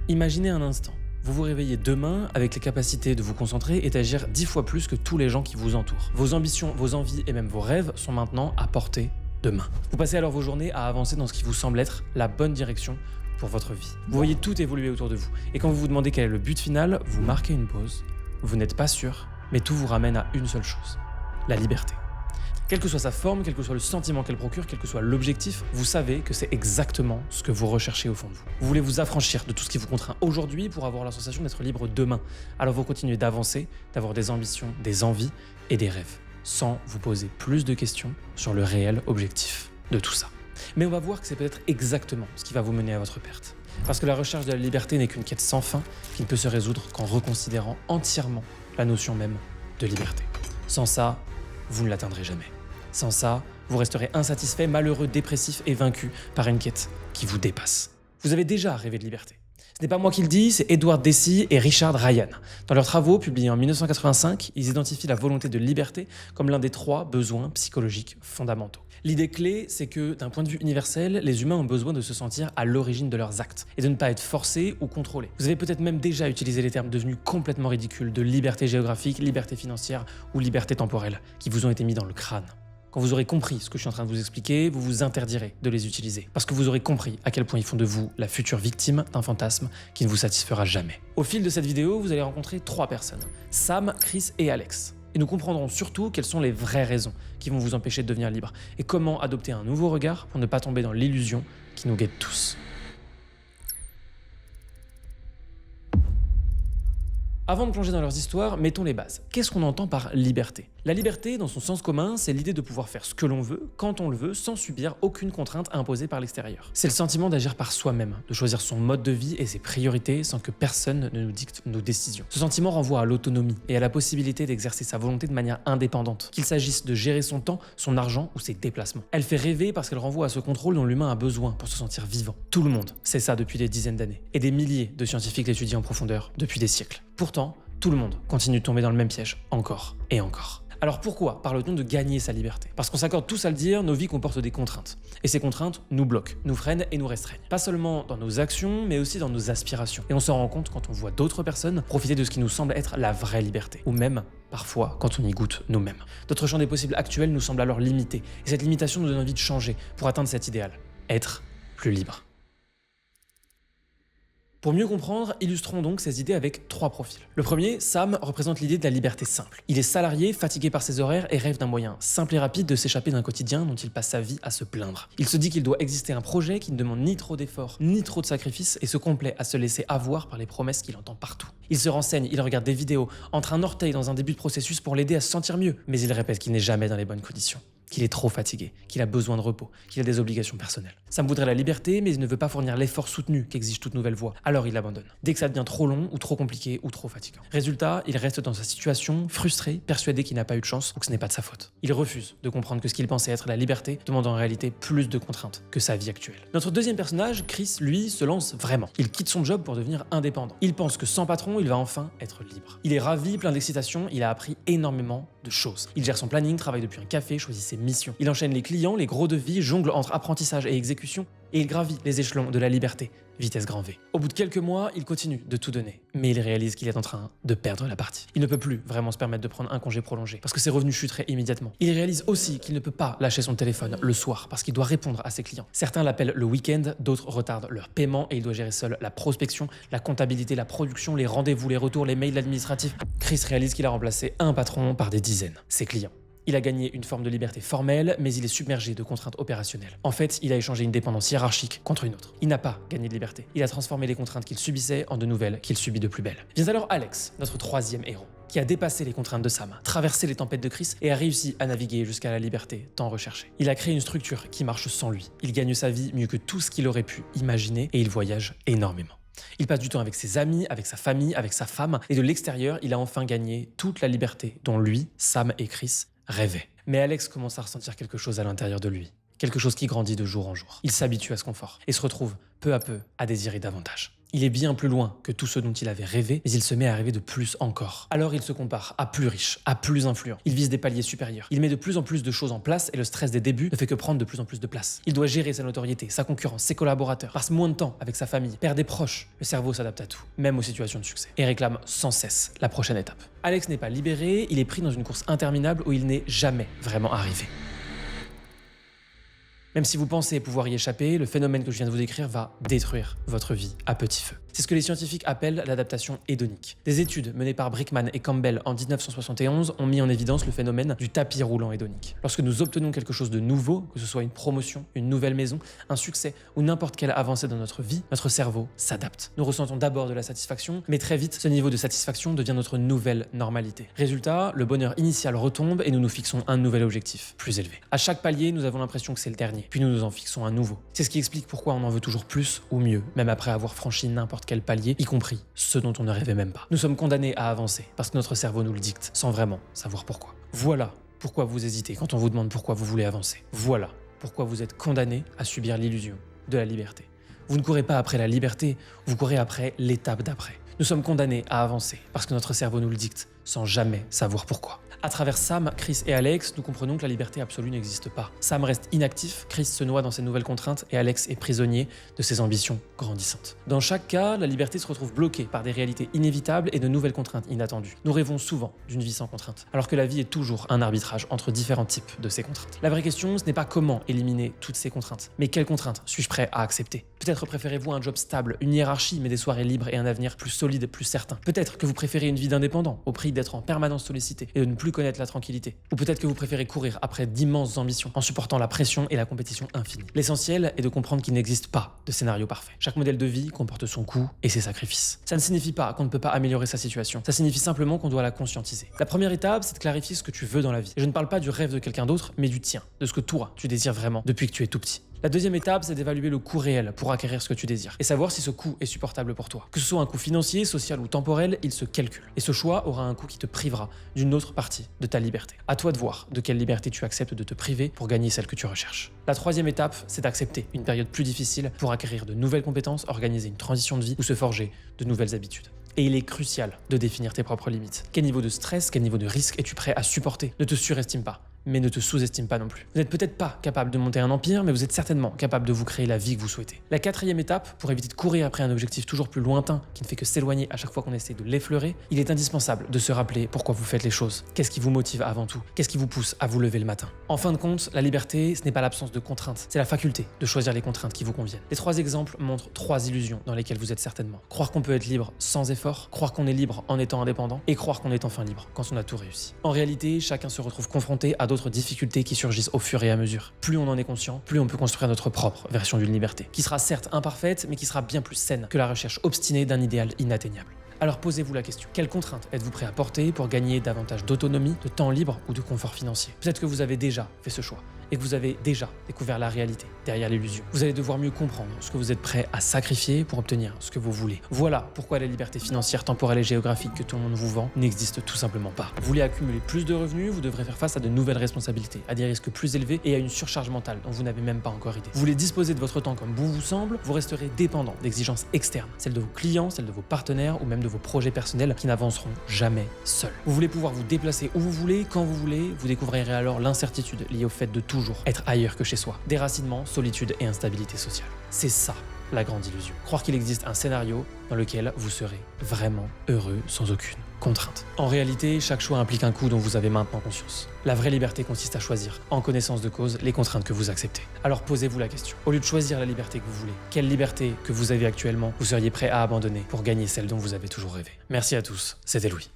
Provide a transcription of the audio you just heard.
Imaginez un instant. Vous vous réveillez demain avec les capacités de vous concentrer et d'agir 10 fois plus que tous les gens qui vous entourent. Vos ambitions, vos envies et même vos rêves sont maintenant à portée de main. Vous passez alors vos journées à avancer dans ce qui vous semble être la bonne direction pour votre vie. Vous voyez tout évoluer autour de vous. Et quand vous vous demandez quel est le but final, vous marquez une pause. Vous n'êtes pas sûr, mais tout vous ramène à une seule chose, la liberté. Quelle que soit sa forme, quel que soit le sentiment qu'elle procure, quel que soit l'objectif, vous savez que c'est exactement ce que vous recherchez au fond de vous. Vous voulez vous affranchir de tout ce qui vous contraint aujourd'hui pour avoir la sensation d'être libre demain. Alors vous continuez d'avancer, d'avoir des ambitions, des envies et des rêves, sans vous poser plus de questions sur le réel objectif de tout ça. Mais on va voir que c'est peut-être exactement ce qui va vous mener à votre perte. Parce que la recherche de la liberté n'est qu'une quête sans fin qui ne peut se résoudre qu'en reconsidérant entièrement la notion même de liberté. Sans ça, vous ne l'atteindrez jamais. Sans ça, vous resterez insatisfait, malheureux, dépressif et vaincu par une quête qui vous dépasse. Vous avez déjà rêvé de liberté. Ce n'est pas moi qui le dis, c'est Edward Deci et Richard Ryan. Dans leurs travaux publiés en 1985, ils identifient la volonté de liberté comme l'un des 3 besoins psychologiques fondamentaux. L'idée clé, c'est que, d'un point de vue universel, les humains ont besoin de se sentir à l'origine de leurs actes et de ne pas être forcés ou contrôlés. Vous avez peut-être même déjà utilisé les termes devenus complètement ridicules de liberté géographique, liberté financière ou liberté temporelle, qui vous ont été mis dans le crâne. Quand vous aurez compris ce que je suis en train de vous expliquer, vous vous interdirez de les utiliser. Parce que vous aurez compris à quel point ils font de vous la future victime d'un fantasme qui ne vous satisfera jamais. Au fil de cette vidéo, vous allez rencontrer 3 personnes, Sam, Chris et Alex. Et nous comprendrons surtout quelles sont les vraies raisons qui vont vous empêcher de devenir libre et comment adopter un nouveau regard pour ne pas tomber dans l'illusion qui nous guette tous. Avant de plonger dans leurs histoires, mettons les bases. Qu'est-ce qu'on entend par liberté ? La liberté, dans son sens commun, c'est l'idée de pouvoir faire ce que l'on veut, quand on le veut, sans subir aucune contrainte imposée par l'extérieur. C'est le sentiment d'agir par soi-même, de choisir son mode de vie et ses priorités sans que personne ne nous dicte nos décisions. Ce sentiment renvoie à l'autonomie et à la possibilité d'exercer sa volonté de manière indépendante, qu'il s'agisse de gérer son temps, son argent ou ses déplacements. Elle fait rêver parce qu'elle renvoie à ce contrôle dont l'humain a besoin pour se sentir vivant. Tout le monde sait ça depuis des dizaines d'années, et des milliers de scientifiques l'étudient en profondeur depuis des siècles. Pourtant, tout le monde continue de tomber dans le même piège, encore et encore. Alors pourquoi parle-t-on de gagner sa liberté ? Parce qu'on s'accorde tous à le dire, nos vies comportent des contraintes. Et ces contraintes nous bloquent, nous freinent et nous restreignent. Pas seulement dans nos actions, mais aussi dans nos aspirations. Et on s'en rend compte quand on voit d'autres personnes profiter de ce qui nous semble être la vraie liberté. Ou même, parfois, quand on y goûte nous-mêmes. Notre champ des possibles actuel nous semble alors limité. Et cette limitation nous donne envie de changer pour atteindre cet idéal. Être plus libre. Pour mieux comprendre, illustrons donc ces idées avec 3 profils. Le premier, Sam, représente l'idée de la liberté simple. Il est salarié, fatigué par ses horaires et rêve d'un moyen simple et rapide de s'échapper d'un quotidien dont il passe sa vie à se plaindre. Il se dit qu'il doit exister un projet qui ne demande ni trop d'efforts, ni trop de sacrifices et se complaît à se laisser avoir par les promesses qu'il entend partout. Il se renseigne, il regarde des vidéos, entre un orteil dans un début de processus pour l'aider à se sentir mieux, mais il répète qu'il n'est jamais dans les bonnes conditions. Qu'il est trop fatigué, qu'il a besoin de repos, qu'il a des obligations personnelles. Sam voudrait la liberté, mais il ne veut pas fournir l'effort soutenu qu'exige toute nouvelle voie. Alors il abandonne. Dès que ça devient trop long, ou trop compliqué, ou trop fatigant. Résultat, il reste dans sa situation, frustré, persuadé qu'il n'a pas eu de chance, ou que ce n'est pas de sa faute. Il refuse de comprendre que ce qu'il pensait être la liberté demande en réalité plus de contraintes que sa vie actuelle. Notre deuxième personnage, Chris, lui, se lance vraiment. Il quitte son job pour devenir indépendant. Il pense que sans patron, il va enfin être libre. Il est ravi, plein d'excitation, il a appris énormément de choses. Il gère son planning, travaille depuis un café, choisit ses missions. Il enchaîne les clients, les gros devis, jongle entre apprentissage et exécution, et il gravit les échelons de la liberté, vitesse grand V. Au bout de quelques mois, il continue de tout donner, mais il réalise qu'il est en train de perdre la partie. Il ne peut plus vraiment se permettre de prendre un congé prolongé, parce que ses revenus chuteraient immédiatement. Il réalise aussi qu'il ne peut pas lâcher son téléphone le soir, parce qu'il doit répondre à ses clients. Certains l'appellent le week-end, d'autres retardent leur paiement, et il doit gérer seul la prospection, la comptabilité, la production, les rendez-vous, les retours, les mails administratifs. Chris réalise qu'il a remplacé un patron par des dizaines, ses clients. Il a gagné une forme de liberté formelle, mais il est submergé de contraintes opérationnelles. En fait, il a échangé une dépendance hiérarchique contre une autre. Il n'a pas gagné de liberté. Il a transformé les contraintes qu'il subissait en de nouvelles qu'il subit de plus belles. Vient alors Alex, notre 3e héros, qui a dépassé les contraintes de Sam, traversé les tempêtes de Chris et a réussi à naviguer jusqu'à la liberté tant recherchée. Il a créé une structure qui marche sans lui. Il gagne sa vie mieux que tout ce qu'il aurait pu imaginer et il voyage énormément. Il passe du temps avec ses amis, avec sa famille, avec sa femme, et de l'extérieur, il a enfin gagné toute la liberté dont lui, Sam et Chris rêvaient. Mais Alex commence à ressentir quelque chose à l'intérieur de lui, quelque chose qui grandit de jour en jour. Il s'habitue à ce confort et se retrouve peu à peu à désirer davantage. Il est bien plus loin que tout ce dont il avait rêvé, mais il se met à rêver de plus encore. Alors il se compare à plus riche, à plus influent. Il vise des paliers supérieurs. Il met de plus en plus de choses en place et le stress des débuts ne fait que prendre de plus en plus de place. Il doit gérer sa notoriété, sa concurrence, ses collaborateurs, passe moins de temps avec sa famille, perd des proches. Le cerveau s'adapte à tout, même aux situations de succès, et réclame sans cesse la prochaine étape. Alex n'est pas libéré, il est pris dans une course interminable où il n'est jamais vraiment arrivé. Même si vous pensez pouvoir y échapper, le phénomène que je viens de vous décrire va détruire votre vie à petit feu. C'est ce que les scientifiques appellent l'adaptation hédonique. Des études menées par Brickman et Campbell en 1971 ont mis en évidence le phénomène du tapis roulant hédonique. Lorsque nous obtenons quelque chose de nouveau, que ce soit une promotion, une nouvelle maison, un succès ou n'importe quelle avancée dans notre vie, notre cerveau s'adapte. Nous ressentons d'abord de la satisfaction, mais très vite, ce niveau de satisfaction devient notre nouvelle normalité. Résultat, le bonheur initial retombe et nous nous fixons un nouvel objectif, plus élevé. À chaque palier, nous avons l'impression que c'est le dernier, puis nous nous en fixons un nouveau. C'est ce qui explique pourquoi on en veut toujours plus ou mieux, même après avoir franchi n'importe quel palier, y compris ceux dont on ne rêvait même pas. Nous sommes condamnés à avancer parce que notre cerveau nous le dicte, sans vraiment savoir pourquoi. Voilà pourquoi vous hésitez quand on vous demande pourquoi vous voulez avancer. Voilà pourquoi vous êtes condamné à subir l'illusion de la liberté. Vous ne courez pas après la liberté, vous courez après l'étape d'après. Nous sommes condamnés à avancer parce que notre cerveau nous le dicte, sans jamais savoir pourquoi. À travers Sam, Chris et Alex, nous comprenons que la liberté absolue n'existe pas. Sam reste inactif, Chris se noie dans ses nouvelles contraintes et Alex est prisonnier de ses ambitions grandissantes. Dans chaque cas, la liberté se retrouve bloquée par des réalités inévitables et de nouvelles contraintes inattendues. Nous rêvons souvent d'une vie sans contraintes, alors que la vie est toujours un arbitrage entre différents types de ces contraintes. La vraie question, ce n'est pas comment éliminer toutes ces contraintes, mais quelles contraintes suis-je prêt à accepter? Peut-être préférez-vous un job stable, une hiérarchie, mais des soirées libres et un avenir plus solide, plus certain. Peut-être que vous préférez une vie d'indépendant, au prix d'être en permanence sollicité et de ne plus connaître la tranquillité. Ou peut-être que vous préférez courir après d'immenses ambitions en supportant la pression et la compétition infinie. L'essentiel est de comprendre qu'il n'existe pas de scénario parfait. Chaque modèle de vie comporte son coût et ses sacrifices. Ça ne signifie pas qu'on ne peut pas améliorer sa situation. Ça signifie simplement qu'on doit la conscientiser. La première étape, c'est de clarifier ce que tu veux dans la vie. Et je ne parle pas du rêve de quelqu'un d'autre, mais du tien, de ce que toi, tu désires vraiment depuis que tu es tout petit. La deuxième étape, c'est d'évaluer le coût réel pour acquérir ce que tu désires et savoir si ce coût est supportable pour toi. Que ce soit un coût financier, social ou temporel, il se calcule. Et ce choix aura un coût qui te privera d'une autre partie de ta liberté. À toi de voir de quelle liberté tu acceptes de te priver pour gagner celle que tu recherches. La troisième étape, c'est d'accepter une période plus difficile pour acquérir de nouvelles compétences, organiser une transition de vie ou se forger de nouvelles habitudes. Et il est crucial de définir tes propres limites. Quel niveau de stress, quel niveau de risque es-tu prêt à supporter? Ne te surestime pas, mais ne te sous-estime pas non plus. Vous n'êtes peut-être pas capable de monter un empire, mais vous êtes certainement capable de vous créer la vie que vous souhaitez. La quatrième étape, pour éviter de courir après un objectif toujours plus lointain qui ne fait que s'éloigner à chaque fois qu'on essaie de l'effleurer, il est indispensable de se rappeler pourquoi vous faites les choses. Qu'est-ce qui vous motive avant tout? Qu'est-ce qui vous pousse à vous lever le matin? En fin de compte, la liberté, ce n'est pas l'absence de contraintes, c'est la faculté de choisir les contraintes qui vous conviennent. Les trois exemples montrent trois illusions dans lesquelles vous êtes certainement. Croire qu'on peut être libre sans effort, croire qu'on est libre en étant indépendant et croire qu'on est enfin libre quand on a tout réussi. En réalité, chacun se retrouve confronté à d'autres difficultés qui surgissent au fur et à mesure. Plus on en est conscient, plus on peut construire notre propre version d'une liberté, qui sera certes imparfaite, mais qui sera bien plus saine que la recherche obstinée d'un idéal inatteignable. Alors posez-vous la question, quelles contraintes êtes-vous prêt à porter pour gagner davantage d'autonomie, de temps libre ou de confort financier? Peut-être que vous avez déjà fait ce choix et que vous avez déjà découvert la réalité derrière l'illusion. Vous allez devoir mieux comprendre ce que vous êtes prêt à sacrifier pour obtenir ce que vous voulez. Voilà pourquoi la liberté financière, temporelle et géographique que tout le monde vous vend n'existe tout simplement pas. Vous voulez accumuler plus de revenus, vous devrez faire face à de nouvelles responsabilités, à des risques plus élevés et à une surcharge mentale dont vous n'avez même pas encore idée. Vous voulez disposer de votre temps comme bon vous semble, vous resterez dépendant d'exigences externes, celles de vos clients, celles de vos partenaires ou même de vos projets personnels qui n'avanceront jamais seuls. Vous voulez pouvoir vous déplacer où vous voulez, quand vous voulez, vous découvrirez alors l'incertitude liée au fait de toujours être ailleurs que chez soi. Déracinement, solitude et instabilité sociale. C'est ça la grande illusion. Croire qu'il existe un scénario dans lequel vous serez vraiment heureux sans aucune contrainte. En réalité, chaque choix implique un coût dont vous avez maintenant conscience. La vraie liberté consiste à choisir, en connaissance de cause, les contraintes que vous acceptez. Alors posez-vous la question. Au lieu de choisir la liberté que vous voulez, quelle liberté que vous avez actuellement vous seriez prêt à abandonner pour gagner celle dont vous avez toujours rêvé? Merci à tous, c'était Louis.